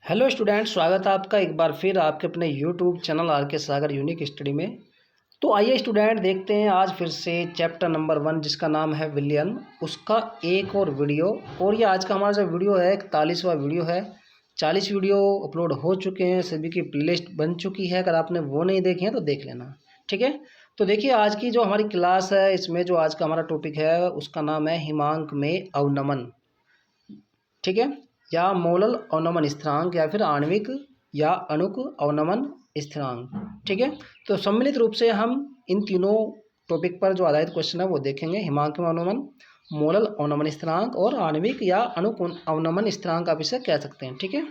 Hello student, स्वागत है आपका एक बार फिर आपके अपने यूट्यूब चैनल आर के सागर यूनिक स्टडी में। तो आइए स्टूडेंट, देखते हैं आज फिर से चैप्टर नंबर 1 जिसका नाम है विलियन, उसका एक और वीडियो। और ये आज का हमारा जो वीडियो है 41वां वीडियो है। 40 वीडियो अपलोड हो चुके हैं, सभी की प्लेलिस्ट बन चुकी है। अगर आपने वो नहीं देखी है तो देख लेना, ठीक है। तो देखिए, आज की जो हमारी क्लास है इसमें जो आज का हमारा टॉपिक है उसका नाम है हिमांक में अवनमन, ठीक है, या मोलल अवनमन स्थिरांक या फिर आणविक या अणुक अवनमन स्थिरांक, ठीक है। तो सम्मिलित रूप से हम इन तीनों टॉपिक पर जो आधारित क्वेश्चन है वो देखेंगे। हिमांक में अवनमन, मोलल अवनमन स्थिरांक और आणविक या अणुक अवनमन स्थिरांक आप इसे कह सकते हैं, ठीक है।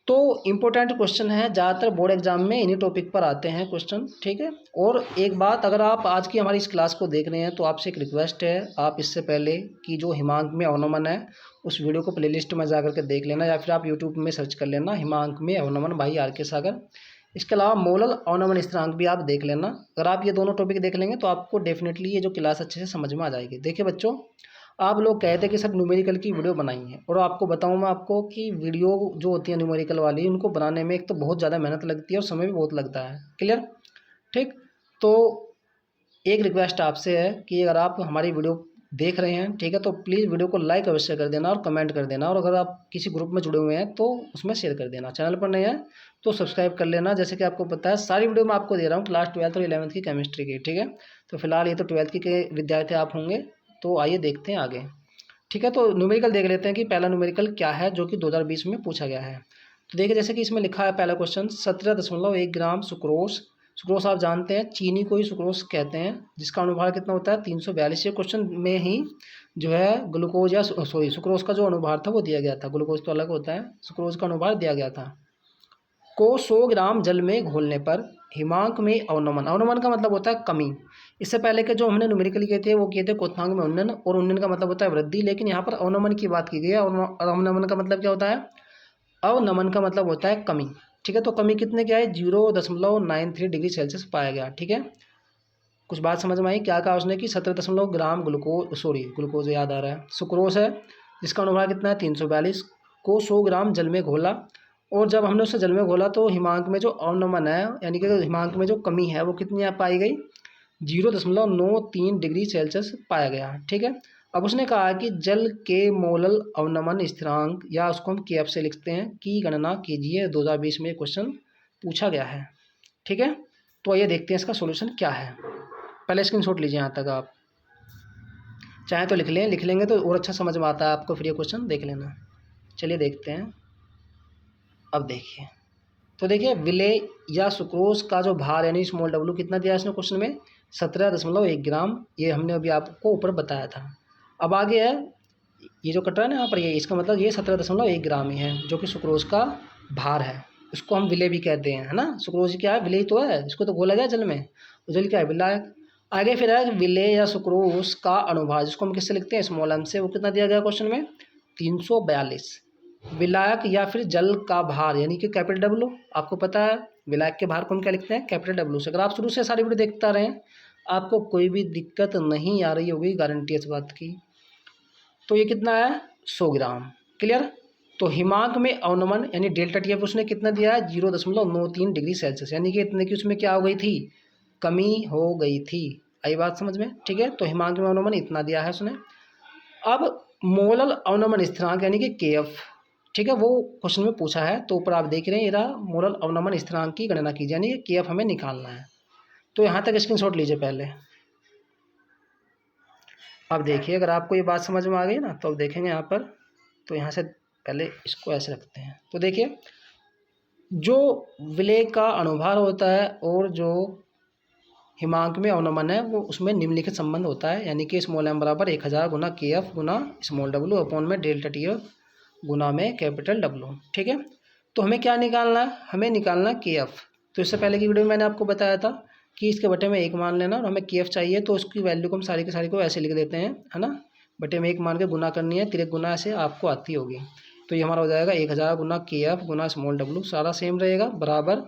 तो इम्पोर्टेंट क्वेश्चन है, ज़्यादातर बोर्ड एग्जाम में इन्हीं टॉपिक पर आते हैं क्वेश्चन, ठीक है। और एक बात, अगर आप आज की हमारी इस क्लास को देख रहे हैं तो आपसे एक रिक्वेस्ट है, आप इससे पहले कि जो हिमांक में अवनमन है उस वीडियो को प्लेलिस्ट में जा करके देख लेना, या फिर आप यूट्यूब में सर्च कर लेना हिमांक में अवनमन भाई आर के सागर। इसके अलावा मोलल अवनमन स्थिरांक भी आप देख लेना। अगर आप ये दोनों टॉपिक देख लेंगे तो आपको डेफिनेटली ये जो क्लास अच्छे से समझ में आ जाएगी। देखिए बच्चों, आप लोग कहते हैं कि सर न्यूमेरिकल की वीडियो बनाई है, और आपको बताऊं मैं आपको कि वीडियो जो होती है न्यूमेरिकल वाली, उनको बनाने में एक तो बहुत ज़्यादा मेहनत लगती है और समय भी बहुत लगता है। क्लियर, ठीक। तो एक रिक्वेस्ट आपसे है कि अगर आप हमारी वीडियो देख रहे हैं, ठीक है, तो प्लीज़ वीडियो को लाइक अवश्य कर देना और कमेंट कर देना। और अगर आप किसी ग्रुप में जुड़े हुए हैं तो उसमें शेयर कर देना। चैनल पर नहीं है तो सब्सक्राइब कर लेना। जैसे कि आपको पता है सारी वीडियो मैं आपको दे रहा हूँ क्लास 12th और 11th की केमिस्ट्री की, ठीक है। तो फिलहाल ये तो 12th के विद्यार्थी आप होंगे। तो आइए देखते हैं आगे, ठीक है। तो न्यूमेरिकल देख लेते हैं कि पहला न्यूमेरिकल क्या है जो कि 2020 में पूछा गया है। तो देखिए, जैसे कि इसमें लिखा है पहला क्वेश्चन, 17.1 ग्राम सुक्रोस। सुक्रोस आप जानते हैं चीनी को ही सुक्रोस कहते हैं, जिसका अनुभार कितना होता है 342। ये क्वेश्चन में ही जो है ग्लूकोज या सॉरी सुक्रोस का जो अनुभार था वो दिया गया था। ग्लूकोज तो अलग होता है, सुक्रोज का अनुभार दिया गया था। को 100 ग्राम जल में घोलने पर हिमांक में अवनमन, अवनमन का मतलब होता है कमी। इससे पहले के जो हमने न्यूमेरिकल किए थे वो किए थे क्वथनांक में उन्नयन, और उन्नयन का मतलब होता है वृद्धि, लेकिन यहाँ पर अवनमन की बात की गई है। और अवनमन का मतलब क्या होता है? अवनमन का मतलब होता है कमी, ठीक है। तो कमी कितने क्या है? 0.93 डिग्री सेल्सियस पाया गया, ठीक है। कुछ बात समझ में आई? क्या कहा उसने कि 17 ग्राम ग्लूकोज याद आ रहा है, सुक्रोस है, जिसका अनुभार कितना है 342, को 100 ग्राम जल में घोला। और जब हमने उसे जल में घोला तो हिमांक में जो अवनमन है, यानी कि हिमांक में जो कमी है वो कितनी पाई गई? 0.93 डिग्री सेल्सियस पाया गया, ठीक है। अब उसने कहा कि जल के मोलल अवनमन स्थिरांक, या उसको हम के एफ से लिखते हैं, की गणना कीजिए। 2020 में क्वेश्चन पूछा गया है, ठीक है। तो आइए देखते हैं इसका सॉल्यूशन क्या है। पहले स्क्रीनशॉट लीजिए, यहाँ तक आप चाहे तो लिख लें, लिख लेंगे तो और अच्छा समझ में आता है आपको, फिर ये क्वेश्चन देख लेना। चलिए देखते हैं। अब देखिए, तो देखिए विलेय या सुक्रोज का जो भार यानी स्मॉल डब्ल्यू कितना दिया है इसने क्वेश्चन में? 17.1 ग्राम। ये हमने अभी आपको ऊपर बताया था। अब आगे है, ये जो कट रहा है ना यहाँ पर, ये इसका मतलब ये 17.1 ग्राम ही है जो कि सुक्रोज का भार है। उसको हम विलेय भी कहते हैं, है ना। सुक्रोज क्या है? विलेय तो है, इसको तो घोला गया जल में, जल क्या है? विलायक। आगे फिर है विलेय या सुक्रोज का अनुभार, जिसको हम किससे लिखते हैं? स्मॉल एम से। वो कितना दिया गया क्वेश्चन में? 342। विलायक या फिर जल का भार यानी कि कैपिटल डब्ल्यू, आपको पता है विलायक के भार को हम क्या लिखते हैं? कैपिटल डब्ल्यू से। अगर आप शुरू से सारी वीडियो देखता रहें आपको कोई भी दिक्कत नहीं आ रही होगी, गारंटी है इस बात की। तो ये कितना है? 100 ग्राम। क्लियर। तो हिमांक में अवनमन यानी डेल्टा टी एफ उसने कितना दिया है? 0.93 डिग्री सेल्सियस, यानी कि इतने की उसमें क्या हो गई थी? कमी हो गई थी। आई बात समझ में? ठीक है। तो हिमांक में अवनमन इतना दिया है उसने। अब मोलल अवनमन स्थिरांक यानी कि के एफ, ठीक है, वो क्वेश्चन में पूछा है। तो ऊपर आप देख रहे हैं, ये मोलल अवनमन स्थिरांक की गणना कीजिए, यानी कि के एफ हमें निकालना है। तो यहाँ तक स्क्रीनशॉट लीजिए पहले। अब देखिए, अगर आपको ये बात समझ में आ गई ना तो अब देखेंगे यहाँ पर। तो यहाँ से पहले इसको ऐसे रखते हैं। तो देखिए, जो विलेय का अनुभार होता है और जो हिमांक में अवनमन है वो उसमें निम्नलिखित संबंध होता है, यानी कि स्मॉल एम बराबर 1000 गुना के एफ गुना स्मॉल डब्ल्यू अपॉन में डेल्टा टी एफ गुना में कैपिटल डब्ल्यू, ठीक है। तो हमें क्या निकालना है? हमें निकालना है के एफ। तो इससे पहले की वीडियो में मैंने आपको बताया था कि इसके बटे में 1 मान लेना, और हमें के एफ चाहिए तो उसकी वैल्यू को हम सारी की सारी को ऐसे लिख देते हैं, है ना। बटे में 1 मान के गुना करनी है, तिरक गुना ऐसे आपको आती होगी। तो ये हमारा हो जाएगा 1000 गुना के एफ गुना स्मॉल डब्ल्यू, सारा सेम रहेगा बराबर,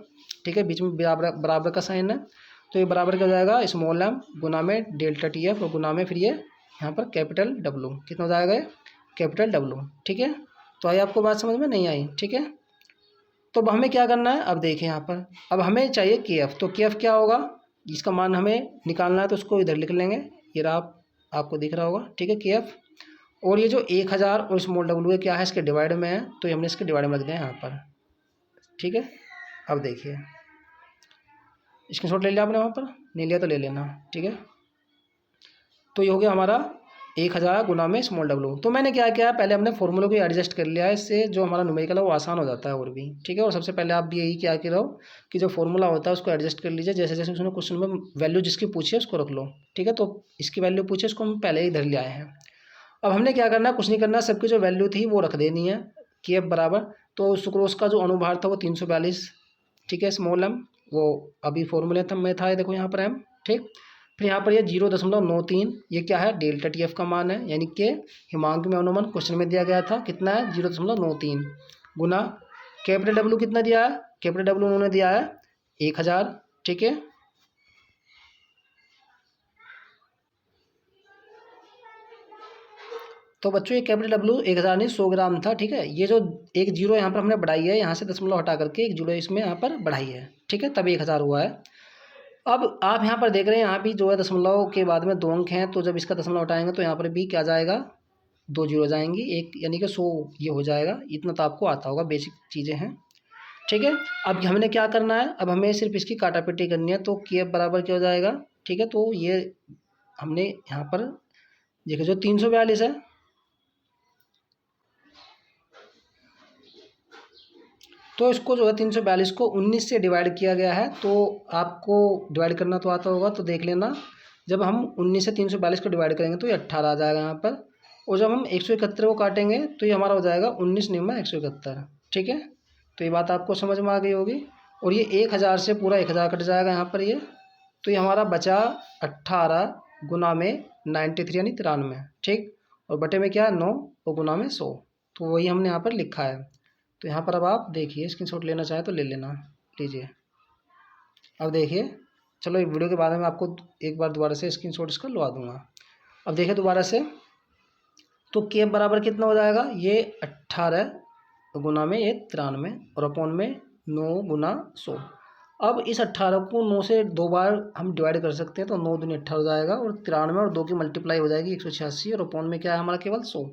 ठीक है, बीच में बराबर बराबर का साइन है। तो ये बराबर क्या हो जाएगा? स्मॉल एम गुना में डेल्टा टी एफ और गुना में फिर ये यहाँ पर कैपिटल डब्ल्यू, कितना हो जाएगा? कैपिटल डब्ल्यू, ठीक है। तो आई आपको बात समझ में? नहीं आई? ठीक है। तो अब हमें क्या करना है, अब देखिए यहाँ पर, अब हमें चाहिए KF। तो KF क्या होगा, इसका मान हमें निकालना है, तो उसको इधर लिख लेंगे। ये रहा, आपको दिख रहा होगा, ठीक है, KF। और ये जो 1000 और स्मॉल w क्या है, इसके डिवाइड में है, तो हमने इसके डिवाइड में रख दिया यहाँ पर, ठीक है। अब देखिए, स्क्रीनशॉट ले लिया आपने, वहाँ पर नहीं लिया तो ले लेना, ठीक है। तो ये हो गया हमारा 1000 गुना में स्मॉल w। तो मैंने क्या किया, पहले हमने फॉर्मूले को एडजस्ट कर लिया है, इससे जो हमारा न्यूमेरिकल है वो आसान हो जाता है और भी, ठीक है। और सबसे पहले आप भी यही क्या करो कि जो फॉर्मूला होता है उसको एडजस्ट कर लीजिए, जैसे जैसे उसने क्वेश्चन में वैल्यू जिसकी पूछी है उसको रख लो, ठीक है। तो इसकी वैल्यू पूछे, उसको हम पहले ही इधर ले आए हैं। अब हमने क्या करना है, कुछ नहीं करना, सबकी जो वैल्यू थी वो रख देनी है, KF बराबर। तो सुक्रोज का जो अनुभार था वो 342, ठीक है, स्मॉल m, वो अभी फॉर्मूले में था, ये देखो यहाँ पर m, ठीक। फिर यहाँ पर ये 0.93, ये क्या है, डेल्टा TF का मान है, यानी कि हिमांक में अनुमान क्वेश्चन में दिया गया था कितना है, 0.93 गुना कैपिटल W कितना दिया है, कैपिटल W उन्होंने दिया है 1000, ठीक है। तो बच्चों ये कैपिटल W 1000 नहीं 100 ग्राम था, ठीक है। ये जो एक जीरो यहाँ पर हमने बढ़ाई है, यहाँ से दशमलव हटा करके एक जीरो इसमें यहाँ पर बढ़ाई है, ठीक है, तब 1000 हुआ है। अब आप यहाँ पर देख रहे हैं, यहाँ भी जो है दशमलव के बाद में 2 अंक हैं, तो जब इसका दशमलव हटाएंगे तो यहाँ पर भी क्या जाएगा, 2 जीरो जाएंगी, एक यानी कि 100 ये हो जाएगा। इतना तो आपको आता होगा, बेसिक चीज़ें हैं, ठीक है। अब हमने क्या करना है, अब हमें सिर्फ इसकी काटापीटी करनी है, तो KF बराबर क्या हो जाएगा, ठीक है। तो ये हमने यहाँ पर देखो जो 342 है, तो इसको जो है 342 को 19 से डिवाइड किया गया है। तो आपको डिवाइड करना तो आता होगा, तो देख लेना, जब हम 19 से 342 को डिवाइड करेंगे तो ये 18 आ जाएगा यहाँ पर। और जब हम 171 को काटेंगे तो ये हमारा हो जाएगा 19 निम्न 171, ठीक है। तो ये बात आपको समझ में आ गई होगी। और ये 1000 से पूरा 1000 कट जाएगा यहाँ पर, ये तो ये हमारा बचा 18 गुना में 93 यानी 93, ठीक। और बटे में क्या है 9 और गुना में 100, तो वही हमने यहाँ पर लिखा है। तो यहाँ पर अब आप देखिए, स्क्रीनशॉट लेना चाहे तो ले लेना, लीजिए। अब देखिए, चलो एक वीडियो के बाद में आपको एक बार दोबारा से स्क्रीनशॉट इसका लगा दूंगा। अब देखिए दोबारा से, तो KF बराबर कितना हो जाएगा, ये 18 गुना में ये 93 और अपॉन में 9 गुना 100। अब इस 18 को 9 से 2 बार हम डिवाइड कर सकते हैं, तो 9 दूनी 18 हो जाएगा, और 93 और 2 की मल्टीप्लाई हो जाएगी 186, और अपॉन में क्या है हमारा केवल 100।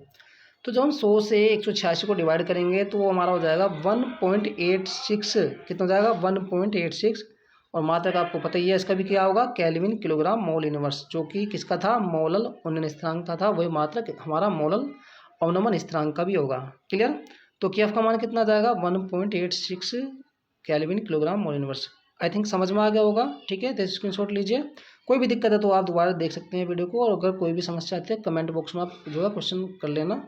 तो जब हम 100 से 186 को डिवाइड करेंगे तो वो हमारा हो जाएगा 1.86, कितना हो जाएगा 1.86। और मात्रक आपको पता ही है इसका भी क्या होगा, केल्विन किलोग्राम मोल इनवर्स, जो कि किसका था, मोलल उन्नयन स्थिरांक का था, वही मात्रक हमारा मोलल अवनमन स्थिरांक का भी होगा। क्लियर। तो KF का मान कितना जाएगा 1.86 kelvin kilogram mole inverse. I think समझ में आ गया होगा, ठीक है। तो स्क्रीनशॉट लीजिए, कोई भी दिक्कत है तो आप दोबारा देख सकते हैं वीडियो को, और अगर कोई भी समस्या आती है कमेंट बॉक्स में आप जो है क्वेश्चन कर लेना,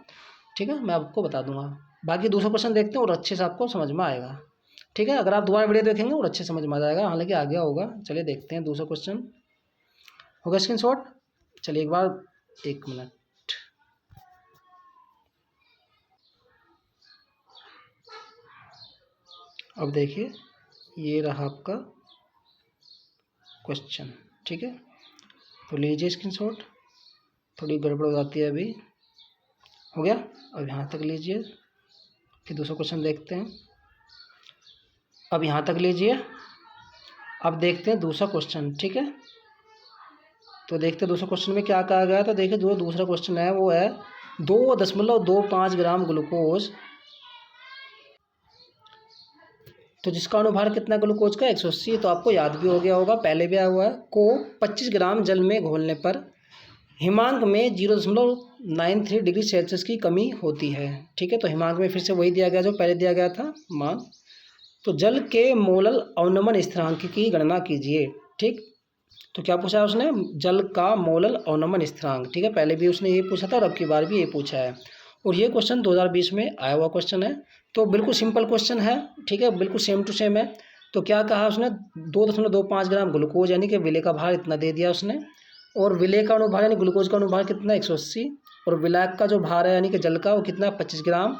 ठीक है, मैं आपको बता दूंगा। बाकी दूसरा क्वेश्चन देखते हैं और अच्छे से आपको समझ में आएगा, ठीक है। अगर आप दोबारा वीडियो देखेंगे और अच्छे समझ में आ जाएगा, हालांकि आ गया होगा। चलिए देखते हैं दूसरा क्वेश्चन, होगा स्क्रीनशॉट। चलिए एक बार, 1 मिनट, अब देखिए ये रहा आपका क्वेश्चन, ठीक है। तो लीजिए स्क्रीनशॉट, थोड़ी गड़बड़ हो जाती है, अभी हो गया। अब यहाँ तक लीजिए, फिर दूसरा क्वेश्चन देखते हैं। अब यहाँ तक लीजिए, अब देखते हैं दूसरा क्वेश्चन, ठीक है। तो देखते हैं दूसरा क्वेश्चन में क्या कहा गया था। देखिए जो दूसरा क्वेश्चन है वो है 2.25 ग्राम ग्लूकोज, तो जिसका अनुभार कितना ग्लूकोज का 180, तो आपको याद भी हो गया होगा, पहले भी आया हुआ है, को 25 ग्राम जल में घोलने पर हिमांक में 0.93 डिग्री सेल्सियस की कमी होती है, ठीक है। तो हिमांक में फिर से वही दिया गया जो पहले दिया गया था मान। तो जल के मोलल अवनमन स्थिरांक की गणना कीजिए, ठीक। तो क्या पूछा है उसने, जल का मोलल अवनमन स्थिरांक, ठीक है। पहले भी उसने ये पूछा था और अब की बार भी ये पूछा है, और ये क्वेश्चन 2020 में आया हुआ क्वेश्चन है। तो बिल्कुल सिंपल क्वेश्चन है, ठीक है, बिल्कुल सेम टू सेम है। तो क्या कहा उसने, 2.25 ग्राम ग्लूकोज यानी कि विलेय का भार इतना दे दिया उसने, और विलेय का अनुभार यानी ग्लूकोज का अनुभार कितना 180, और विलायक का जो भार है यानी कि जल का वो कितना 25 ग्राम,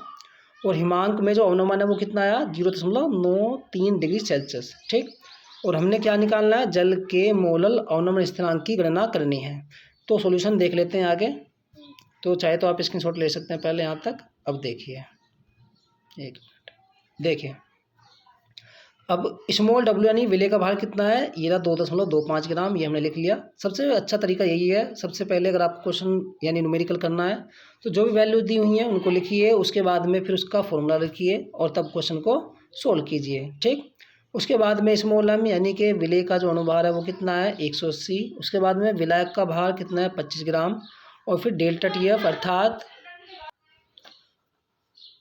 और हिमांक में जो अवनमन है वो कितना आया 0.93 डिग्री सेल्सियस, ठीक। और हमने क्या निकालना है, जल के मोलल अवनमन स्थिरांक की गणना करनी है। तो सॉल्यूशन देख लेते हैं आगे। तो चाहे तो आप स्क्रीनशॉट ले सकते हैं पहले यहाँ तक। अब देखिए, एक मिनट देखिए, अब स्मॉल डब्ल्यू यानी विले का भार कितना है, ये रहा 2.25 ग्राम, ये हमने लिख लिया। सबसे अच्छा तरीका यही है, सबसे पहले अगर आपको क्वेश्चन यानी न्यूमेरिकल करना है तो जो भी वैल्यू दी हुई है उनको लिखिए, उसके बाद में फिर उसका फॉर्मूला लिखिए और तब क्वेश्चन को सोल्व कीजिए, ठीक। उसके बाद में स्मॉल एम यानी कि विले का जो अनुभार है वो कितना है 180। उसके बाद में विलायक का भार कितना है 25 ग्राम। और फिर डेल्टा टी एफ अर्थात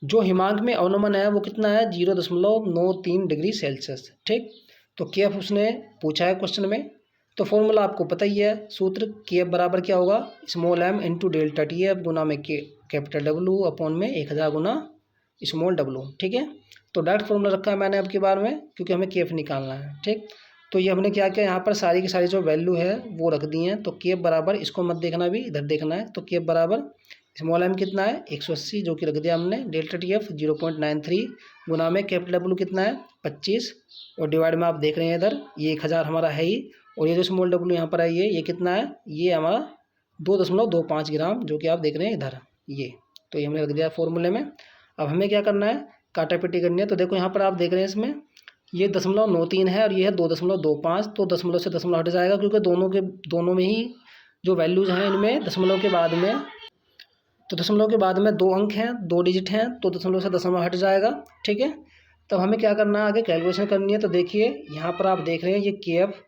जो हिमांक में अवनमन है वो कितना है 0.93 डिग्री सेल्सियस, ठीक। तो के एफ उसने पूछा है क्वेश्चन में, तो फॉर्मूला आपको पता ही है, सूत्र के एफ बराबर क्या होगा small m into delta t F गुना में कैपिटल डब्लू अपॉन में 1000 गुना स्मॉल डब्लू, ठीक है। तो डायरेक्ट फॉर्मूला रखा है मैंने अब की बार में, क्योंकि हमें के एफ निकालना है, ठीक। तो ये हमने क्या किया, यहाँ पर सारी की सारी जो वैल्यू है वो रख दी हैं। तो के एफ बराबर, इसको मत देखना भी, इधर देखना है। तो के एफ बराबर स्मॉल एम कितना है 180 जो कि रख दिया हमने, डेल्टा टी एफ 0.93 गुना में कैपिटल डब्लू कितना है 25 और डिवाइड में आप देख रहे हैं इधर ये 1000 हमारा है ही, और ये जो स्मॉल डब्लू यहाँ पर है ये कितना है, ये हमारा 2.25 ग्राम जो कि आप देख रहे हैं इधर ये। तो ये हमने रख दिया फॉर्मूले में। अब हमें क्या करना है, काटा पिटी करनी है। तो देखो यहाँ पर आप देख रहे हैं इसमें ये 0.93 है और ये है 2.25। तो दशमलव से दशमलव हट जाएगा, क्योंकि दोनों में ही जो वैल्यूज़ हैं इनमें दशमलव के बाद में, तो दशमलव के बाद में 2 अंक हैं, 2 डिजिट हैं, तो दशमलव से दशमलव हट जाएगा, ठीक है। तब हमें क्या करना है, आगे कैलकुलेशन करनी है। तो देखिए यहाँ पर आप देख रहे हैं ये के एफ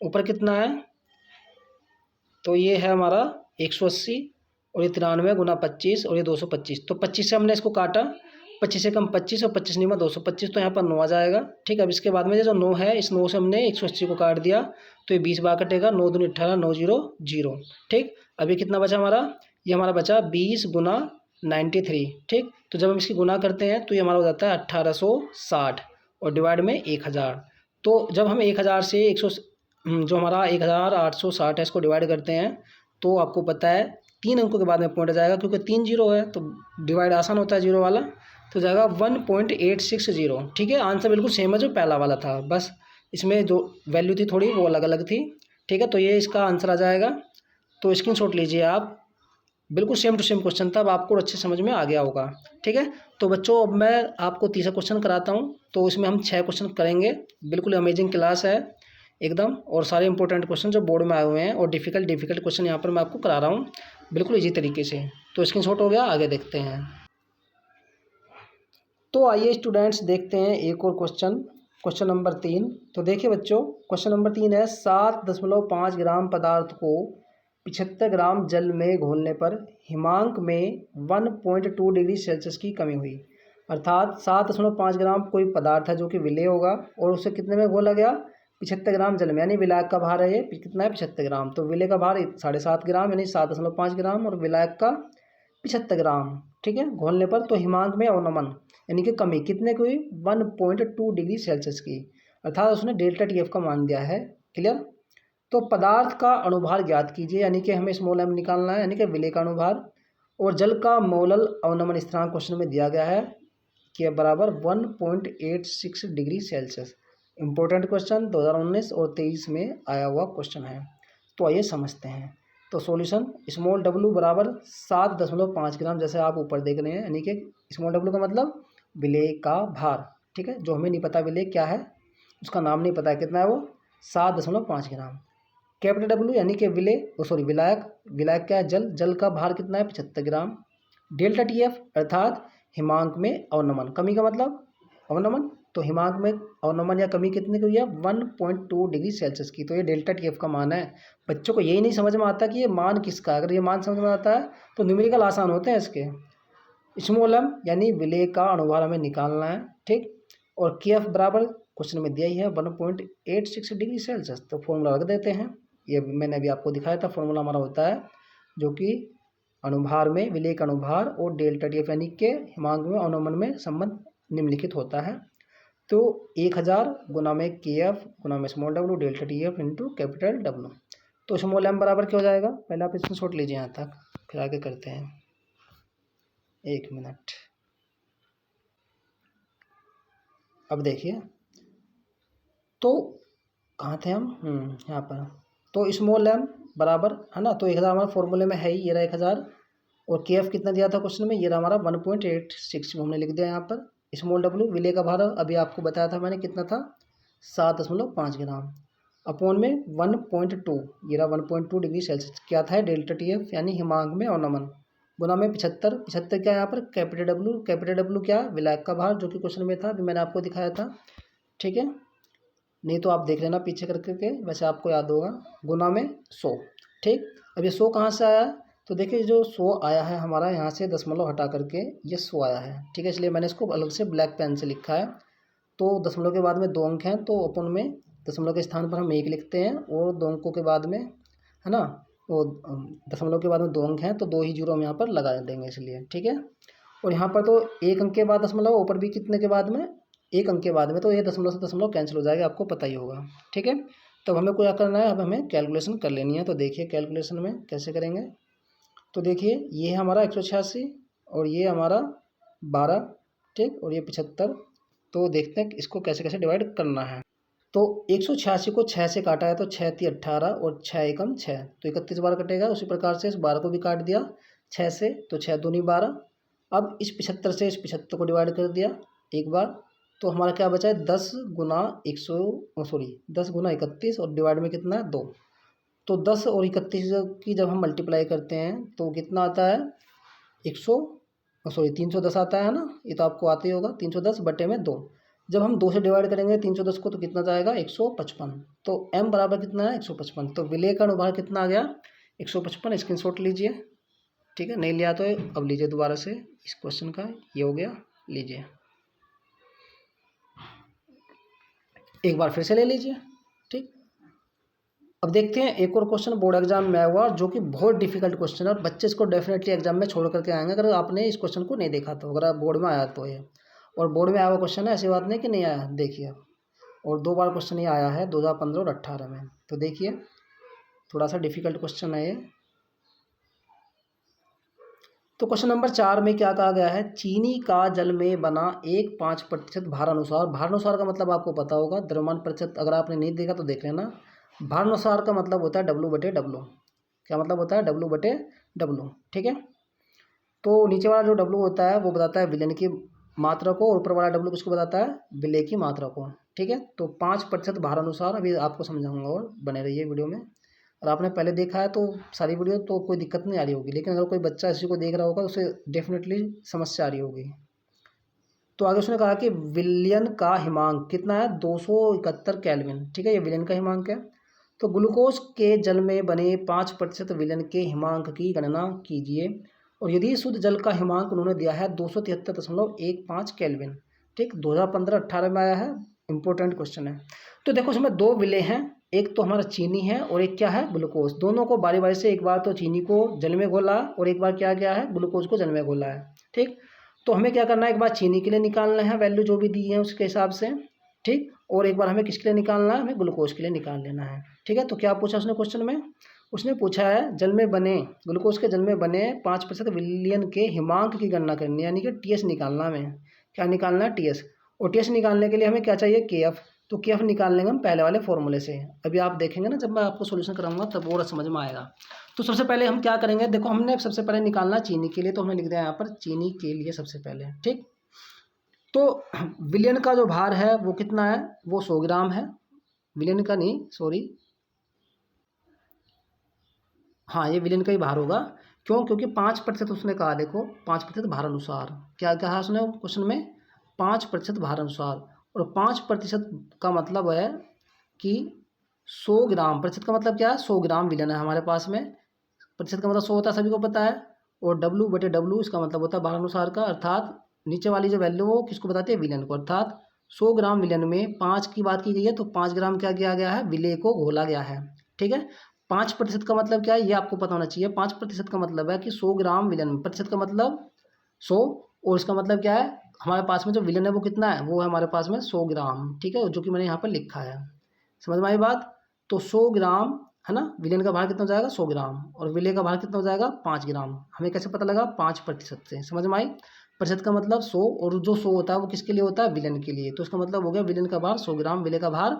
ऊपर कितना है, तो ये है हमारा 180 और ये 93 गुना 25 और ये 225। तो 25 से हमने इसको काटा, 25 से कम 25 और 25 नहीं 225, तो यहाँ पर 9 आ जाएगा, ठीक। अब इसके बाद में जो 9 है, इस 9 से हमने 180 को काट दिया, तो ये 20 बार कटेगा, 9 दूनी 18, 9 0 0, ठीक। अभी कितना बचा हमारा, ये हमारा बचा 20 गुना 93, ठीक। तो जब हम इसकी गुना करते हैं तो ये हमारा हो जाता है 1860 और डिवाइड में 1000। तो जब हम 1000 से 100 जो हमारा 1860 है इसको डिवाइड करते हैं, तो आपको पता है 3 अंकों के बाद में पॉइंट आ जाएगा, क्योंकि 3 जीरो है तो डिवाइड आसान होता है जीरो वाला, तो जाएगा 1.860, ठीक है। आंसर बिल्कुल सेम है जो पहला वाला था, बस इसमें जो वैल्यू थी थोड़ी वो अलग अलग थी, ठीक है। तो ये इसका आंसर आ जाएगा। तो स्क्रीनशॉट लीजिए आप, बिल्कुल सेम टू सेम क्वेश्चन था, अब आपको अच्छे समझ में आ गया होगा, ठीक है। तो बच्चों अब मैं आपको तीसरा क्वेश्चन कराता हूँ। तो इसमें हम 6 क्वेश्चन करेंगे, बिल्कुल अमेजिंग क्लास है एकदम, और सारे इंपॉर्टेंट क्वेश्चन जो बोर्ड में आए हुए हैं और डिफिकल्ट क्वेश्चन यहाँ पर मैं आपको करा रहा हूँ बिल्कुल इजी तरीके से। तो स्क्रीनशॉट हो गया, आगे देखते हैं। तो आइए स्टूडेंट्स देखते हैं एक और क्वेश्चन नंबर 3। तो देखिए बच्चों, क्वेश्चन नंबर 3 है 7.5 ग्राम पदार्थ को 75 ग्राम जल में घोलने पर हिमांक में 1.2 डिग्री सेल्सियस की कमी हुई। अर्थात 7.5 ग्राम कोई पदार्थ है जो कि विलेय होगा और उसे कितने में घोला गया 75 ग्राम जल में, यानी विलायक का भार है ये कितना है 75 ग्राम। तो विलेय का भार 7.5 ग्राम यानी 7.5 ग्राम और विलायक का 75 ग्राम, ठीक है। घोलने पर तो हिमांक में अवनमन यानी कि कमी कितने की हुई 1.2 डिग्री सेल्सियस की, अर्थात उसने डेल्टा टी एफ का मान दिया है, क्लियर। तो पदार्थ का अणुभार ज्ञात कीजिए, यानी कि हमें स्मॉल एम निकालना है, यानी कि विलेय का अणुभार। और जल का मोलल अवनमन स्थिरांक क्वेश्चन में दिया गया है कि बराबर 1.86 डिग्री सेल्सियस। इंपॉर्टेंट क्वेश्चन 2019 और 23 में आया हुआ क्वेश्चन है। तो आइए समझते हैं। तो सॉल्यूशन स्मॉल डब्लू बराबर 7.5 ग्राम, जैसे आप ऊपर देख रहे हैं, यानी कि स्मॉल डब्लू का मतलब विलेय का भार, ठीक है। जो हमें नहीं पता विलेय क्या है, उसका नाम नहीं पता है, कितना है वो 7.5 ग्राम। कैपिटल डब्लू यानी कि विलायक क्या है जल का भार कितना है 75 ग्राम। डेल्टा टी एफ अर्थात हिमांक में अवनमन, कमी का मतलब अवनमन, तो हिमांक में अवनमन या कमी कितने की हुई है 1.2 डिग्री सेल्सियस की। तो ये डेल्टा टी एफ का मान है। बच्चों को यही नहीं समझ में आता कि ये मान किसका है, अगर ये मान समझ में आता है तो न्यूमेरिकल आसान होते हैं इसके। स्मॉल एम यानी विलेय का अणुभार हमें निकालना है, ठीक। और के एफ बराबर क्वेश्चन में दिया ही है 1.86 डिग्री सेल्सियस। तो फॉर्मूला रख देते हैं, ये मैंने अभी आपको दिखाया था। फॉर्मूला हमारा होता है जो कि अणुभार में विलेय का अणुभार और डेल्टा टी एफ यानी के हिमांक में अवनमन में संबंध निम्नलिखित होता है। तो 1000 गुना में के एफ गुना में small W delta t F into capital W. तो स्मॉल एम बराबर क्या हो जाएगा, पहले आप इसमें शॉर्ट लीजिए यहाँ तक, फिर आगे करते हैं। 1 मिनट। अब देखिए, तो कहाँ थे हम, यहाँ पर। तो स्मॉल एम बराबर है ना, तो 1000 हमारा फॉर्मूले में है ही, ये रहा 1000, और के एफ कितना दिया था क्वेश्चन में, ये रहा हमारा 1.86 हमने लिख दिया यहाँ पर। स्मॉल डब्लू विलेय का भार अभी आपको बताया था मैंने कितना था 7.5 ग्राम अपॉन में 1.2, ये रहा 1.2 डिग्री सेल्सियस। क्या था डेल्टा टी एफ यानी हिमांक में अवनमन, गुना में 75। 75 क्या है यहाँ पर कैपिटल डब्ल्यू, कैपिटल डब्ल्यू क्या विलायक का भार, जो कि क्वेश्चन में था, अभी मैंने आपको दिखाया था, ठीक है, नहीं तो आप देख लेना पीछे करके के, वैसे आपको याद होगा, गुना में 100, ठीक। अब ये 100 कहाँ से आया, तो देखिए जो 100 आया है हमारा यहाँ से दशमलव हटा करके ये 100 आया है, ठीक है, इसलिए मैंने इसको अलग से ब्लैक पेन से लिखा है। तो दशमलव के बाद में 2 अंक हैं, तो अपन में दशमलव के स्थान पर हम 1 लिखते हैं, और 2 अंकों के बाद में, है ना, वो दशमलव के बाद में 2 अंक हैं, तो 2 ही जीरो हम यहाँ पर लगा देंगे इसलिए, ठीक है। और यहाँ पर तो 1 अंक के बाद दशमलव, ऊपर भी कितने के बाद में 1 अंक के बाद में, तो ये दशमलव से दशमलव कैंसिल हो जाएगा, आपको पता ही होगा, ठीक है। तो हमें क्या करना है, अब हमें कैलकुलेशन कर लेनी है। तो देखिए कैलकुलेशन में कैसे करेंगे, तो देखिए ये है हमारा 186 और ये हमारा 12, ठीक, और ये 75। तो देखते हैं इसको कैसे कैसे डिवाइड करना है। तो 186 को 6 से काटा है, तो 6 × 18 और 6 एकम 6, तो 31 बार कटेगा। उसी प्रकार से इस 12 को भी काट दिया 6 से, तो 6 दूनी 12। अब इस 75 से इस 75 को डिवाइड कर दिया एक बार, तो हमारा क्या बचा है 10 गुना 10 गुना 31 और डिवाइड में कितना है 2। तो 10 और 31 की जब हम मल्टीप्लाई करते हैं तो कितना आता है 310 आता है ना, ये तो आपको आते ही होगा, 310 बटे में 2। जब हम 2 से डिवाइड करेंगे 310 को तो कितना जाएगा 155। तो m बराबर कितना है 155। तो विलेय का अनुभार कितना आ गया 155। स्क्रीनशॉट लीजिए, ठीक है, नहीं लिया तो अब लीजिए दोबारा से इस क्वेश्चन का, ये हो गया, लीजिए एक बार फिर से ले लीजिए, ठीक। अब देखते हैं एक और क्वेश्चन बोर्ड एग्जाम में आया हुआ, जो कि बहुत डिफिकल्ट क्वेश्चन है और बच्चे इसको डेफिनेटली एग्जाम में छोड़ करके आएंगे अगर आपने इस क्वेश्चन को नहीं देखा तो, अगर आप बोर्ड में आया तो ये, और बोर्ड में आया हुआ क्वेश्चन है, ऐसी बात नहीं कि नहीं आया, देखिए, और 2 बार क्वेश्चन ये आया है 2015 और 18 में। तो देखिए थोड़ा सा डिफिकल्ट क्वेश्चन है ये। तो क्वेश्चन नंबर 4 में क्या कहा गया है, चीनी का जल में बना एक 5% भारानुसार, भारानुसार का मतलब आपको पता होगा द्रव्यमान प्रतिशत, अगर आपने नहीं देखा तो देख लेना। भारानुसार का मतलब होता है W/W, क्या मतलब होता है W/W, ठीक है। तो नीचे वाला जो W होता है वो बताता है विलयन की मात्रा को, और ऊपर वाला W किसको बताता है विलेय की मात्रा को, ठीक है। तो 5% भारानुसार अभी आपको समझाऊंगा, और बने रहिए वीडियो में। और आपने पहले देखा है तो सारी वीडियो तो कोई दिक्कत नहीं आ रही होगी, लेकिन अगर कोई बच्चा इसी को देख रहा होगा तो उसे डेफिनेटली समस्या आ रही होगी। तो आगे उसने कहा कि विलयन का हिमांक कितना है 271 केल्विन, ठीक है, ये विलयन का हिमांक है। तो ग्लूकोज के जल में बने 5% विलयन के हिमांक की गणना कीजिए, और यदि शुद्ध जल का हिमांक उन्होंने दिया है 273.15 केल्विन, ठीक, 2015-18 में आया है, इंपॉर्टेंट क्वेश्चन है। तो देखो इसमें 2 विलेय हैं, एक तो हमारा चीनी है और एक क्या है ग्लूकोज। दोनों को बारी बारी से, एक बार तो चीनी को जल में घोला और एक बार क्या गया है ग्लूकोज को जल में घोला है, ठीक। तो हमें क्या करना है, एक बार चीनी के लिए निकालना है वैल्यू जो भी दी है उसके हिसाब से, ठीक, और एक बार हमें किसके लिए निकालना है, हमें ग्लूकोज के लिए निकाल लेना है, ठीक है। तो क्या पूछा उसने क्वेश्चन में, उसने पूछा है जल में बने, ग्लूकोज के जल में बने 5% विलयन के हिमांक की गणना करनी है, यानी कि टीएस निकालना हमें, क्या निकालना है टीएस। और टीएस निकालने के लिए हमें क्या चाहिए केएफ, तो केएफ निकाल लेंगे हम पहले वाले फॉर्मूले से। अभी आप देखेंगे ना जब मैं आपको सॉल्यूशन कराऊंगा तब और समझ में आएगा। तो सबसे पहले हम क्या करेंगे, देखो हमने सबसे पहले निकालना चीनी के लिए, तो हमने लिख दिया यहाँ पर चीनी के लिए सबसे पहले, ठीक। तो विलयन का जो भार है वो कितना है, वो 100 ग्राम है, विलयन का नहीं सॉरी, हाँ ये विलयन का ही भार होगा। क्यों, क्योंकि 5% उसने कहा, देखो 5% भार अनुसार, क्या कहा उसने क्वेश्चन में 5% भार अनुसार, और 5% का मतलब है कि 100 ग्राम, प्रतिशत का मतलब क्या है 100 ग्राम विलयन है हमारे पास में, प्रतिशत का मतलब 100 होता है सभी को पता है, और W/W इसका मतलब होता है भार अनुसार का, अर्थात नीचे वाली जो वैल्यू वो किसको बताती है विलयन को, अर्थात 100 ग्राम विलयन में 5 की बात की गई है, तो 5 ग्राम क्या किया गया है विलेय को घोला गया है, ठीक है। 5% का मतलब क्या है ये आपको पता होना चाहिए। 5% का मतलब है कि 100 ग्राम विलयन, प्रतिशत का मतलब 100, और इसका मतलब क्या है हमारे पास में जो विलयन है वो कितना है, वो है हमारे पास में 100 ग्राम, ठीक है, जो कि मैंने यहाँ पर लिखा है, समझ में आई बात। तो 100 ग्राम है ना, विलयन का भार कितना हो जाएगा 100 ग्राम, और विलेय का भार कितना हो जाएगा 5 ग्राम। हमें कैसे पता लगा 5% से, समझ में आई। प्रतिशत का मतलब 100, और जो 100 होता है वो किसके लिए होता है विलयन के लिए, तो इसका मतलब हो गया विलयन का भार 100 ग्राम, विलेय का भार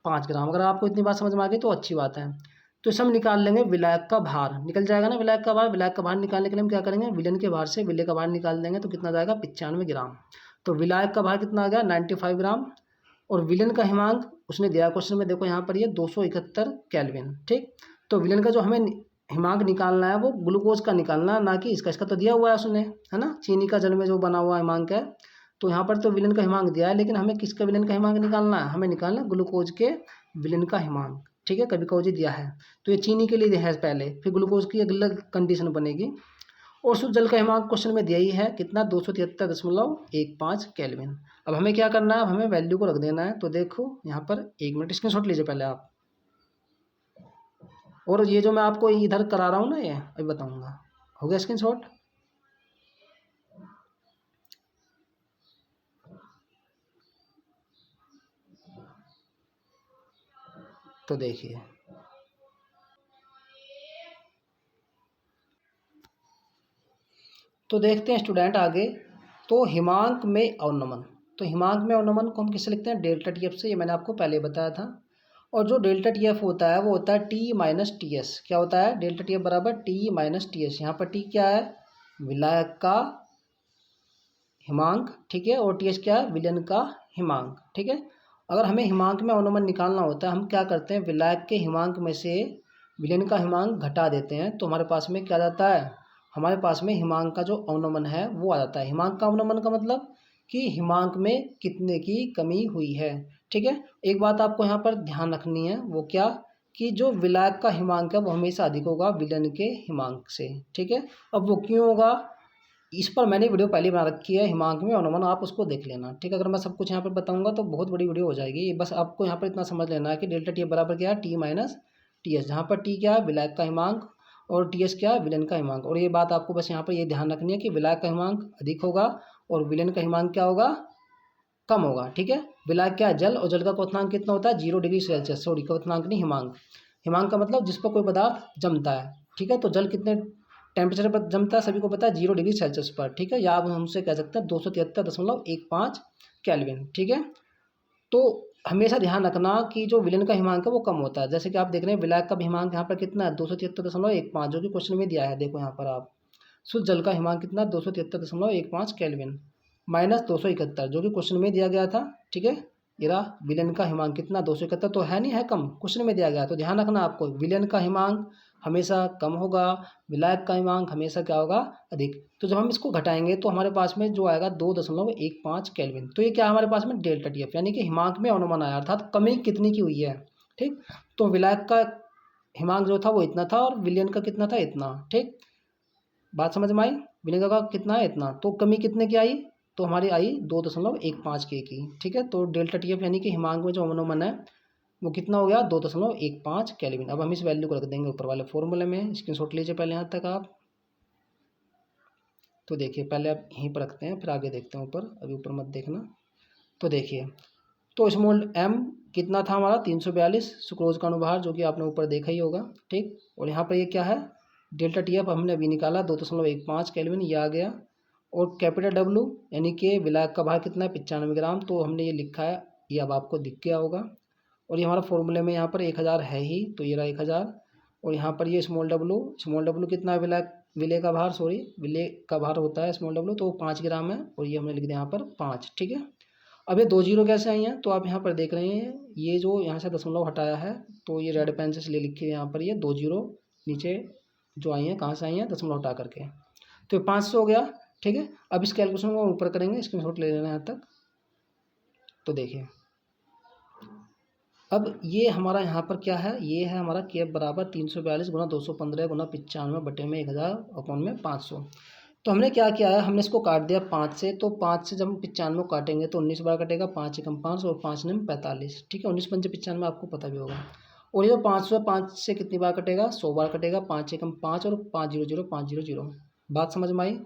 5 ग्राम। अगर आपको इतनी बात समझ में आ गई तो अच्छी बात है। तो इसे हम निकाल लेंगे, विलायक का भार निकल जाएगा ना, विलायक का भार, विलायक का भार निकालने के लिए हम क्या करेंगे, विलयन के भार से विलेय का भार निकाल देंगे, तो कितना जाएगा 95 ग्राम। तो विलायक का भार कितना आ गया 95 ग्राम, और विलेन का हिमांक उसने दिया क्वेश्चन में, देखो यहाँ पर ये 271 केल्विन। ठीक, तो विलेन का जो हमें हिमांक निकालना है वो ग्लूकोज का निकालना है, ना कि इसका तो दिया हुआ है उसने, है ना, चीनी का जल में जो बना हुआ हिमांक है। तो यहाँ पर तो विलेन का हिमांक दिया है, लेकिन हमें किसका विलेन का हिमांक निकालना है, हमें निकालना है ग्लूकोज के विलेन का हिमांक। ठीक है, कभी कभी दिया है तो ये चीनी के लिए दिया है पहले, फिर ग्लूकोज की अलग कंडीशन बनेगी। और शुद्ध जल का हिमांक क्वेश्चन में दिया ही है कितना, 273.15 केल्विन। अब हमें क्या करना है, हमें वैल्यू को रख देना है। तो देखो यहाँ पर 1 मिनट स्क्रीनशॉट लीजिए पहले आप, और ये जो मैं आपको इधर करा रहा हूँ ना, ये अभी बताऊँगा। हो गया स्क्रीनशॉट? तो देखिए, तो देखते हैं स्टूडेंट आगे। तो हिमांक में अवनमन, तो हिमांक में अवनमन को हम किससे लिखते हैं, डेल्टा टी एफ से, ये मैंने आपको पहले बताया था। और जो डेल्टा टी एफ होता है वो होता है टी माइनस टी एस। क्या होता है, डेल्टा टी एफ बराबर टी माइनस टी एस। यहाँ पर टी क्या है, विलायक का हिमांक, ठीक है, और टी एस क्या है, विलयन का हिमांक। ठीक है, अगर हमें हिमांक में अवनमन निकालना होता है, हम क्या करते हैं, विलायक के हिमांक में से विलयन का हिमांक घटा देते हैं, तो हमारे पास में क्या जाता है, हमारे पास में हिमांक का जो अवनमन है वो आ जाता है। हिमांक का अवनमन का मतलब कि हिमांक में कितने की कमी हुई है। ठीक है, एक बात आपको यहाँ पर ध्यान रखनी है, वो क्या, कि जो विलायक का हिमांक है वो हमेशा अधिक होगा विलयन के हिमांक से। ठीक है, अब वो क्यों होगा, इस पर मैंने वीडियो पहले बना रखी है, हिमांक में अवनमन, आप उसको देख लेना। ठीक है, अगर मैं सब कुछ यहाँ पर बताऊंगा तो बहुत बड़ी वीडियो हो जाएगी। बस आपको यहाँ पर इतना समझ लेना है कि डेल्टा टी बराबर क्या है, टी माइनस टी एस, जहाँ पर टी क्या है, विलायक का हिमांक, और टी एस क्या है, विलेन का हिमांक। और ये बात आपको बस यहाँ पर ये ध्यान रखनी है कि विलायक का हिमांक अधिक होगा और विलेन का हिमांक क्या होगा, कम होगा। ठीक है, विलायक क्या है, जल, और जल का क्वथनांक कितना होता है, 0 डिग्री सेल्सियस। सॉरी, क्वथनांक नहीं, हिमांक। हिमांक का मतलब जिस पर कोई पदार्थ जमता है। ठीक है, तो जल कितने टेम्परेचर पर जमता है, सभी को पता है, 0 डिग्री सेल्सियस पर। ठीक है, या आप हमसे कह सकते हैं 273.15 केल्विन। ठीक है, तो हमेशा ध्यान रखना कि जो विलेन का हिमांक है वो कम होता है। जैसे कि आप देख रहे हैं विलायक का हिमांक यहाँ पर कितना है, 273.15, जो कि क्वेश्चन में दिया है। देखो यहाँ पर आप, शुद्ध जल का हिमांक कितना, 273.15 केल्विन, माइनस 271, जो कि क्वेश्चन में दिया गया था। ठीक है, इरा विलेन का हिमांक कितना, 271 तो है नहीं, है कम, क्वेश्चन में दिया गया। तो ध्यान रखना आपको, विलेन का हिमांक हमेशा कम होगा, विलायक का हिमांक हमेशा क्या होगा, अधिक। तो जब हम इसको घटाएंगे तो हमारे पास में जो आएगा 2.15 केल्विन। तो ये क्या है हमारे पास में, डेल्टा टी एफ, यानी कि हिमांक में अवनमन आया, अर्थात कमी कितनी की हुई है। ठीक, तो विलायक का हिमांक जो था वो इतना था और विलेन का कितना था, इतना। ठीक, बात समझ में आई, विलेन का कितना है, इतना, तो कमी कितने की आई, तो हमारी आई 2.15 के की। ठीक है, तो डेल्टा टी एफ यानी कि हिमांक में जो अवनमन है वो कितना हो गया, 2.15 केल्विन। अब हम इस वैल्यू को रख देंगे ऊपर वाले फॉर्मूले में, स्क्रीनशॉट लीजिए पहले यहाँ तक आप। तो देखिए, पहले आप यहीं पर रखते हैं, फिर आगे देखते हैं ऊपर, अभी ऊपर मत देखना। तो देखिए, तो स्मॉल एम कितना था हमारा, 342 सुक्रोज का अनुभार, जो कि आपने ऊपर देखा ही होगा। ठीक, और यहाँ पर ये क्या है, डेल्टा टी एफ हमने अभी निकाला 2.15 केल्विन, ये आ गया। और कैपिटल डब्ल्यू यानी कि विलायक का भार कितना है, 95 ग्राम, तो हमने ये लिखा है, ये अब आपको दिख गया होगा। और ये हमारा फॉर्मूले में यहाँ पर 1000 है ही, तो ये रहा 1000। और यहाँ पर ये स्मॉल डब्लू कितना है, विले का भार, सॉरी विले का भार होता है स्मॉल डब्लू, तो 5 ग्राम है, और ये हमने लिख दिया यहाँ पर 5। ठीक है, अब ये 2 जीरो कैसे आई हैं, तो आप यहाँ पर देख रहे हैं, ये जो यहाँ से दशमलव हटाया है, तो ये रेड पेन से इसलिए लिखे यहाँ पर ये 2 जीरो नीचे जो आई हैं, कहाँ से आई हैं, दशमलव हटा करके, तो 500 हो गया। ठीक है, अब इस कैलकुलेशन को ऊपर करेंगे, स्क्रीनशॉट ले लेना यहाँ तक। तो देखिए, अब ये हमारा यहाँ पर क्या है, ये है हमारा के एफ बराबर 342 गुना 215 गुना 95 बटे में 1000 अपॉन में 500। तो हमने क्या किया है, हमने इसको काट दिया 5 से, तो 5 से जब हम 95 काटेंगे तो 19 बार कटेगा, 5 एकम 5 और 5 9 45। ठीक है, 19 पंजे 95 आपको पता भी होगा। और ये 500 5 से कितनी बार कटेगा, 100 बार कटेगा, 5 एकम 5 और 500 500। बात समझ में आई।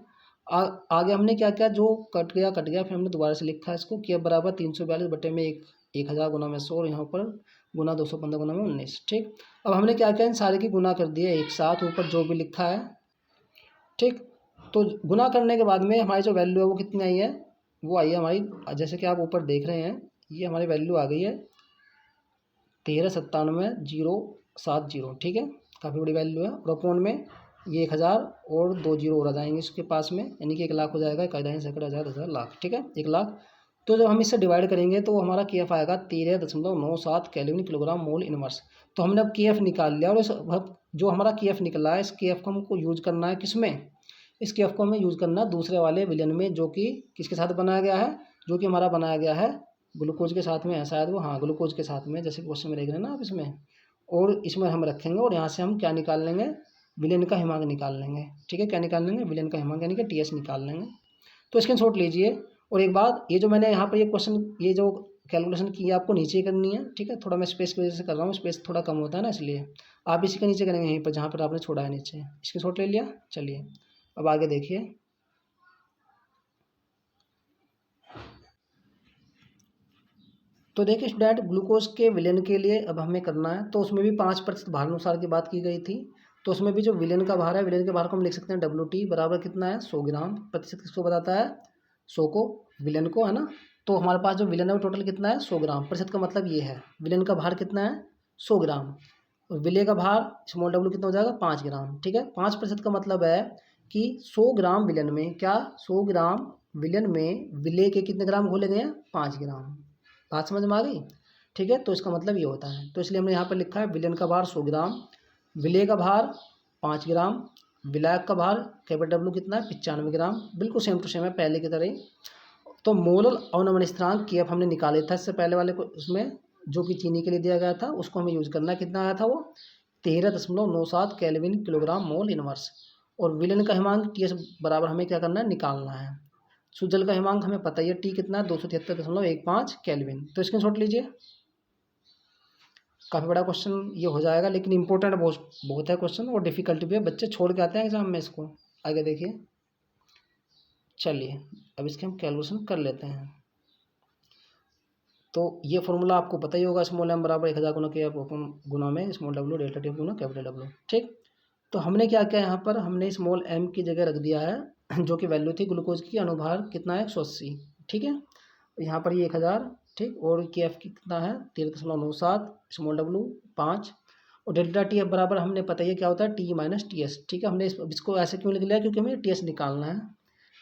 आगे हमने क्या किया, जो कट गया, फिर हमने दोबारा से लिखा है इसको, के एफ बराबर 342 बटे में 1000 गुना में 100 और यहाँ पर गुना 215 गुना में 19। ठीक, अब हमने क्या किया, इन सारे की गुना कर दिए एक साथ, ऊपर जो भी लिखा है। ठीक, तो गुना करने के बाद में हमारी जो वैल्यू है वो कितनी आई है, वो आई है हमारी, जैसे कि आप ऊपर देख रहे हैं, ये हमारी वैल्यू आ गई है 1397,070। ठीक है, काफ़ी बड़ी वैल्यू है। और अपॉन में ये 1000 और 2 जीरो और आ जाएंगे इसके पास में, यानी कि 1 लाख हो जाएगा, 1 सैकड़ा 1000 10,000 लाख। ठीक है, 1 लाख तो जब हम इससे डिवाइड करेंगे तो हमारा के एफ आएगा 13.97 केल्विन किलोग्राम मोल इनवर्स। तो हमने अब के एफ निकाल लिया और जो हमारा के एफ निकला है, इस के एफ को हमको यूज करना है किसमें, इस के एफ को हमें यूज करना है दूसरे वाले विलयन में, जो कि किसके साथ बनाया गया है, जो कि हमारा बनाया गया है ग्लूकोज के साथ में है शायद वो, हाँ ग्लूकोज के साथ में, जैसे क्वेश्चन में देख रहे हैं ना आप इसमें। और इसमें हम रखेंगे और यहाँ से हम क्या निकाल लेंगे, विलयन का हिमांक निकाल लेंगे। ठीक है, क्या निकाल लेंगे, विलयन का हिमांक यानी कि टीएस निकाल लेंगे। तो स्क्रीनशॉट लीजिए। और एक बात, ये जो मैंने यहाँ पर ये क्वेश्चन, ये जो कैलकुलेशन की है आपको नीचे करनी है। ठीक है, थोड़ा मैं स्पेस की वजह से कर रहा हूँ, स्पेस थोड़ा कम होता है ना, इसलिए आप इसी के नीचे करेंगे, यहीं पर जहाँ पर आपने छोड़ा है नीचे। स्क्रीनशॉट ले लिया। चलिए अब आगे देखिए। तो देखिए स्टूडेंट, ग्लूकोज के विलयन के लिए अब हमें करना है, तो उसमें भी 5% भार अनुसार की बात की गई थी। तो उसमें भी जो विलयन का भार है, विलयन के भार को हम लिख सकते हैं WT बराबर कितना है 100 ग्राम। प्रतिशत किसको बताता है, 100 को, विलयन को, है ना। तो हमारे पास जो विलयन है वो टोटल कितना है 100 ग्राम। प्रतिशत का मतलब ये है, विलयन का भार कितना है 100 ग्राम, और विलय का भार स्मॉल w कितना हो जाएगा 5 ग्राम। ठीक है, 5% का मतलब है कि 100 ग्राम विलयन में, क्या 100 ग्राम विलयन में विलय के कितने ग्राम घोले गए हैं 5 ग्राम। बात समझ में आ गई। ठीक है, तो इसका मतलब ये होता है, तो इसलिए हमने यहाँ पर लिखा है विलयन का भार 100 ग्राम, विलय का भार 5 ग्राम, विलायक का भार कैपिटल W कितना है 95 ग्राम। बिल्कुल सेम टू सेम है पहले की तरह ही। तो मोलल अवनमन स्थिरांक के एफ हमने निकाले था इससे पहले वाले को, उसमें जो कि चीनी के लिए दिया गया था, उसको हमें यूज़ करना है। कितना आया था वो 13.97 केल्विन किलोग्राम मोल इनवर्स। और विलयन का हिमांक टी एस बराबर हमें क्या करना है, निकालना है। सुजल का हिमांक हमें पता ही है, टी कितना है 273.15 केल्विन। तो स्क्रीनशॉट लीजिए। काफ़ी बड़ा क्वेश्चन ये हो जाएगा, लेकिन इंपॉर्टेंट बहुत है क्वेश्चन, और डिफिकल्ट भी है, बच्चे छोड़ के आते हैं एग्जाम में इसको। आगे देखिए। चलिए अब इसके हम कैलकुलेशन कर लेते हैं। तो ये फॉर्मूला आपको पता ही होगा, स्मॉल एम बराबर 1000 गुना के गुना में स्मॉल W डेल्टा टी गुना कैपिटल W। ठीक, तो हमने क्या किया यहाँ पर, हमने स्मॉल m की जगह रख दिया है जो कि वैल्यू थी ग्लूकोज की, अनुभार कितना है 180। ठीक है, यहाँ पर ये 1000। ठीक, और के एफ कितना है 13.97, स्मॉल w 5, और डेल्टा टी एफ बराबर हमने पता ही है क्या होता है T माइनस टी एस। ठीक है, हमने इसको ऐसे क्यों लिख लिया, क्योंकि हमें टी एस निकालना है,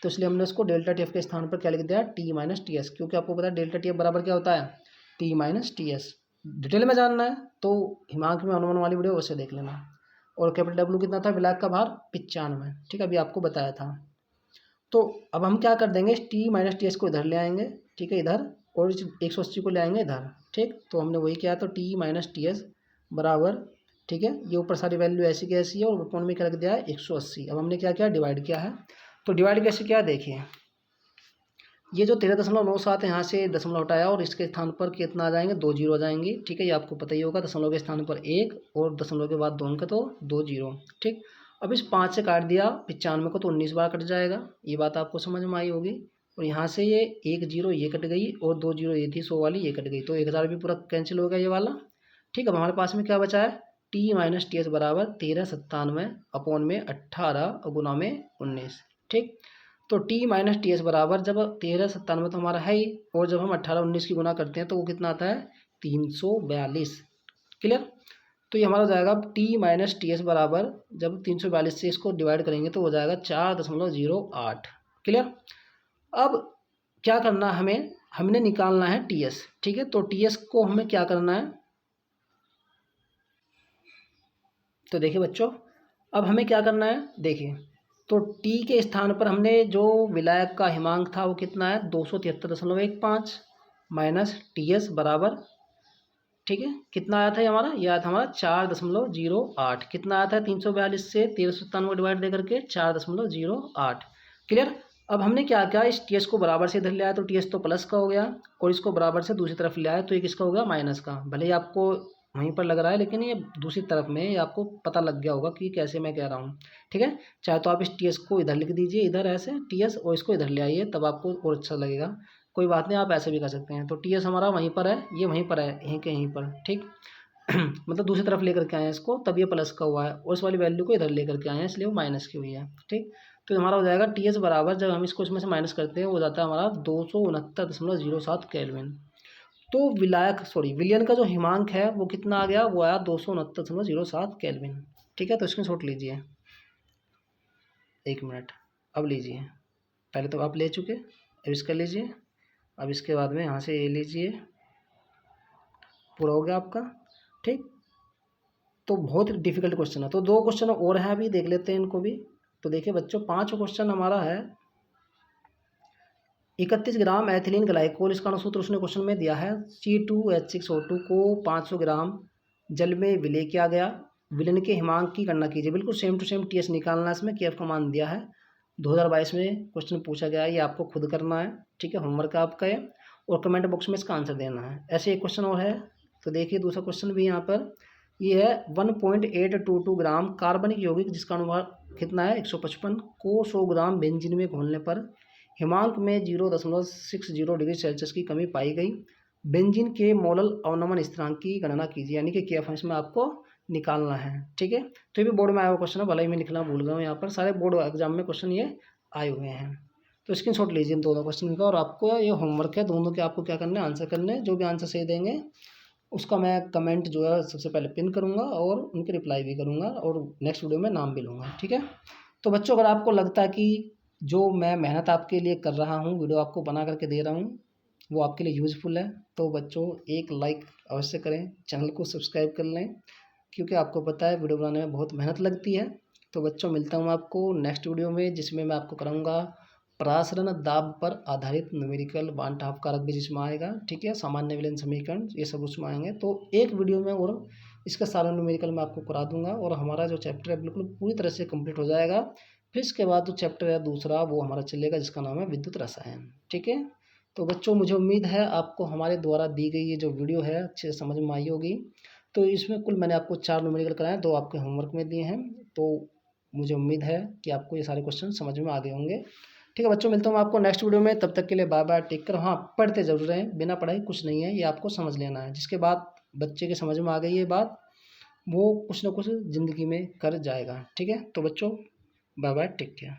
तो इसलिए हमने उसको डेल्टा टी एफ के स्थान पर क्या लिख दिया T माइनस टी एस, क्योंकि आपको पता है डेल्टा टी एफ बराबर क्या होता है T minus T S. Detail में जानना है तो हिमांक में अनुमान वाली वीडियो वैसे देख लेना। और कैपिटल W कितना था, विलायक का भार 95। ठीक है, अभी आपको बताया था। तो अब हम क्या कर देंगे, T माइनस टी एस को इधर ले आएंगे। ठीक है, इधर, और 180 को ले आएंगे इधर। ठीक, तो हमने वही किया, तो T माइनस टी एस बराबर, ठीक है, ये ऊपर सारी वैल्यू ऐसी की ऐसी है, और अपॉन में क्या रख दिया है 180। अब हमने क्या किया, डिवाइड किया है। तो डिवाइड कैसे किया देखिए, ये जो 13.97 है, यहाँ से दशमलव हटाया और इसके स्थान पर कितना आ जाएंगे 2 जीरो आ जाएंगे। ठीक है, ये आपको पता ही होगा, दशमलव के स्थान पर 1 और दशमलव के बाद 2 अंक, तो 2 जीरो। ठीक, अब इस 5 से काट दिया 95 को, तो 19 बार कट जाएगा। ये बात आपको समझ में आई होगी। और यहाँ से ये 1 जीरो ये कट गई, और 2 जीरो ये थी 100 वाली, ये कट गई, तो 1000 भी पूरा कैंसिल हो गया ये वाला। ठीक, अब हमारे पास में क्या बचा है, T माइनस टी एस बराबर 1397 अपॉन में 18 और गुना में 19। ठीक, तो T माइनस टी एस बराबर, जब 1397 तो हमारा है ही, और जब हम 18 19 की गुना करते हैं तो वो कितना आता है 342। क्लियर, तो ये हमारा हो जाएगा T माइनस टी एस बराबर, जब 342 से इसको डिवाइड करेंगे तो हो जाएगा 4.08। क्लियर, अब क्या करना है हमें, हमने निकालना है टी एस। ठीक है, तो टी एस को हमें क्या करना है, तो देखिए बच्चों, अब हमें क्या करना है देखिए, तो T के स्थान पर हमने जो विलायक का हिमांक था वो कितना है 273.15 माइनस टी एस बराबर, ठीक है, कितना आया था ये हमारा, ये आया था हमारा 4.08। कितना आया था 342 से 1397 को डिवाइड दे करके 4.08। क्लियर, अब हमने क्या किया, इस टी एस को बराबर से इधर ले आया, तो टी एस तो प्लस का हो गया, और इसको बराबर से दूसरी तरफ ले आया तो ये किसका हो गया माइनस का। भले ही आपको वहीं पर लग रहा है, लेकिन ये दूसरी तरफ में ये आपको पता लग गया होगा कि कैसे मैं कह रहा हूँ। ठीक है, चाहे तो आप इस टी एस को इधर लिख दीजिए, इधर ऐसे टी एस, और इसको इधर ले आइए, तब आपको और अच्छा लगेगा। कोई बात नहीं, आप ऐसे भी कर सकते हैं। तो टी एस हमारा वहीं पर है, ये वहीं पर है, यहीं के यहीं पर। ठीक मतलब दूसरी तरफ लेकर के आए हैं इसको, तब ये प्लस का हुआ है, और इस वाली वैल्यू को इधर लेकर के आए हैं, इसलिए वो माइनस की हुई है। ठीक, तो हमारा हो जाएगा टी एस बराबर, जब हम इसको इसमें से माइनस करते हैं, हो जाता है हमारा 269.07 केल्विन। तो विलियन का जो हिमांक है वो कितना आ गया, वो आया 269.07 केल्विन। ठीक है, तो स्क्रीनशॉट लीजिए, 1 मिनट, अब लीजिए, पहले तो आप ले चुके, अब इसका लीजिए। अब इसके बाद में यहाँ से ये लीजिए, पूरा हो गया आपका। ठीक, तो बहुत डिफिकल्ट क्वेश्चन है। तो 2 क्वेश्चन और हैं, अभी देख लेते हैं इनको भी। तो देखिए बच्चों, 5 क्वेश्चन हमारा है। 31 ग्राम एथिलीन ग्लाइकोल, इसका अनुसूत्र उसने क्वेश्चन में दिया है। C2H6O2 को 500 ग्राम जल में विलय किया गया। विलयन के हिमांक की गणना कीजिए। बिल्कुल सेम टू सेम TS निकालना है इसमें, KF का मान दिया है। 2022 में क्वेश्चन पूछा गया है, ये आपको खुद करना है। ठीक है, होमवर्क आपका है, और कमेंट बॉक्स में इसका आंसर देना है। ऐसे एक क्वेश्चन और है। तो देखिए दूसरा क्वेश्चन भी यहाँ पर ये है। 1.822 ग्राम कार्बनिक यौगिक, जिसका अनुपात कितना है 155, को 100 ग्राम बेंजीन में घोलने पर हिमांक में 0.60 डिग्री सेल्सियस की कमी पाई गई। बेंजीन के मोलल अवनमन स्थिरांक की गणना कीजिए, यानी कि KF इसमें आपको निकालना है। ठीक है, तो ये भी बोर्ड में आया हुआ क्वेश्चन है, भले ही मैं लिखना भूल गया हूँ। यहाँ पर सारे बोर्ड एग्जाम में क्वेश्चन ये आए हुए हैं। तो स्क्रीनशॉट लीजिए इन दोनों क्वेश्चन का, और आपको ये होमवर्क है दोनों के, आपको क्या करना है, आंसर करने हैं। जो भी आंसर सही देंगे उसका मैं कमेंट जो है सबसे पहले पिन करूँगा, और उनके रिप्लाई भी करूँगा, और नेक्स्ट वीडियो में नाम भी लूँगा। ठीक है, तो बच्चों अगर आपको लगता है कि जो मैं मेहनत आपके लिए कर रहा हूँ, वीडियो आपको बना करके दे रहा हूँ, वो आपके लिए यूज़फुल है, तो बच्चों एक लाइक अवश्य करें, चैनल को सब्सक्राइब कर लें, क्योंकि आपको पता है वीडियो बनाने में बहुत मेहनत लगती है। तो बच्चों मिलता हूँ आपको नेक्स्ट वीडियो में, जिसमें मैं आपको कराऊँगा परासरण दाब पर आधारित न्यूमेरिकल बांटाफ कारक भी जिसमें आएगा। ठीक है, सामान्य विलयन समीकरण, ये सब उसमें आएंगे। तो एक वीडियो में और इसका सारा न्यूमेरिकल मैं आपको करा दूंगा, और हमारा जो चैप्टर है बिल्कुल पूरी तरह से कंप्लीट हो जाएगा। फिर इसके बाद जो चैप्टर है दूसरा वो हमारा चलेगा, जिसका नाम है विद्युत रसायन। ठीक है, तो बच्चों मुझे उम्मीद है आपको हमारे द्वारा दी गई ये जो वीडियो है अच्छे से समझ में आई होगी। तो इसमें कुल मैंने आपको 4 न्यूमेरिकल कराए, 2 आपके होमवर्क में दिए हैं। तो मुझे उम्मीद है कि आपको ये सारे क्वेश्चन समझ में आ गए होंगे। ठीक है बच्चों, मिलता हूँ आपको नेक्स्ट वीडियो में, तब तक के लिए बाय बाय, टेक कर। हाँ, पढ़ते जरूर रहें, बिना पढ़ाई कुछ नहीं है, ये आपको समझ लेना है। जिसके बाद बच्चे के समझ में आ गई ये बात, वो कुछ ना कुछ ज़िंदगी में कर जाएगा। ठीक है, तो बच्चों बाय बाय, टेक केयर।